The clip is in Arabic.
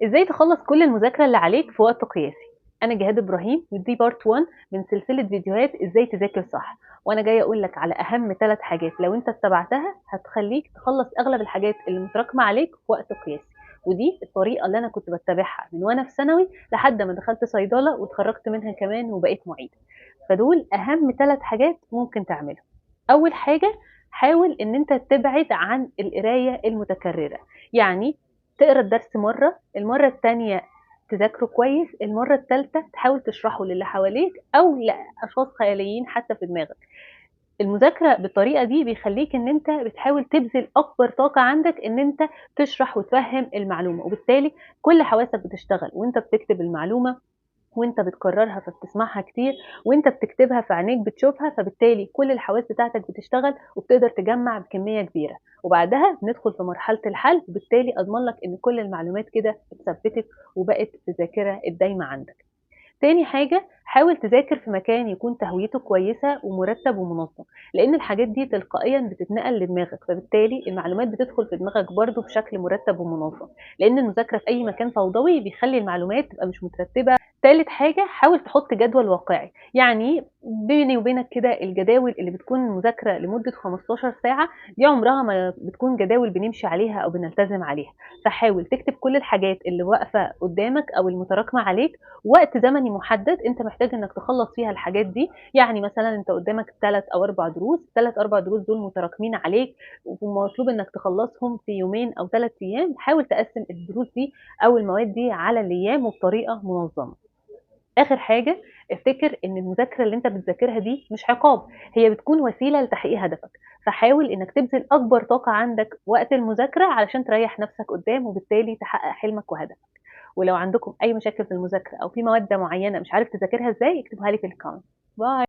إزاي تخلّص كل المذاكرة اللي عليك في وقت قياسي؟ أنا جهاد إبراهيم ودي part 1 من سلسلة فيديوهات إزاي تذاكر صح، وأنا جاية أقول لك على أهم 3 حاجات لو أنت اتبعتها هتخلّيك تخلّص أغلب الحاجات اللي متراكمة عليك في وقت قياسي، ودي الطريقة اللي أنا كنت باتبعها من وأنا في ثانوي لحد ما دخلت صيدلة واتخرجت منها كمان وبقيت معيدة، فدول أهم 3 حاجات ممكن تعملهم. أول حاجة حاول إن أنت تبعد عن القراية المتكررة، يعني تقرا الدرس مرة، المرة التانية تذاكره كويس، المرة التالتة تحاول تشرحه للي حواليك أو لأشخاص خياليين حتى في دماغك. المذاكرة بالطريقة دي بيخلّيك إن أنت بتحاول تبذل أكبر طاقة عندك إن أنت تشرح وتفهّم المعلومة، وبالتالي كل حواسك بتشتغل وأنت بتكتب المعلومة وأنت بتكررها فبتسمعها كتير، وأنت بتكتبها فعينيك بتشوفها، فبالتالي كل الحواس بتاعتك بتشتغل وبتقدر تجمّع بكمية كبيرة، وبعدها بندخل في مرحلة الحل، وبالتالي أضمن لك إن كل المعلومات كده اتثبتت وبقت في الذاكرة الدايمة عندك. تاني حاجة حاول تذاكر في مكان يكون تهويته كويسة ومرتب ومنظم، لأن الحاجات دي تلقائيا بتتنقل لدماغك فبالتالي المعلومات بتدخل في دماغك برضو بشكل مرتب ومنظم، لأن المذاكرة في أي مكان فوضوي بيخلي المعلومات تبقى مش مترتبة. تالت حاجة حاول تحط جدول واقعي، يعني بيني وبينك كده الجداول اللي بتكون مذاكرة لمدة 15 ساعة دي عمرها ما بتكون جداول بنمشي عليها أو بنلتزم عليها، فحاول تكتب كل الحاجات اللي واقفة قدامك أو المتراكمة عليك وقت زمني محدد أنت محتاج إنك تخلّص فيها الحاجات دي، يعني مثلًا أنت قدامك 3 أو 4 دروس، ال3، 4 دروس دول متراكمين عليك ومطلوب إنك تخلّصهم في يومين أو 3 أيام، حاول تقسّم الدروس دي أو المواد دي على الأيام وبطريقة منظمة. آخر حاجة افتكر إن المذاكرة اللي أنت بتذاكرها دي مش عقاب، هي بتكون وسيلة لتحقيق هدفك، فحاول إنك تبذل أكبر طاقة عندك وقت المذاكرة علشان تريّح نفسك قدّام وبالتالي تحقق حلمك وهدفك. ولو عندكم أي مشاكل في المذاكرة أو في مواد معيّنة مش عارف تذاكرها إزاي، اكتبوها لي في الcomment. باي.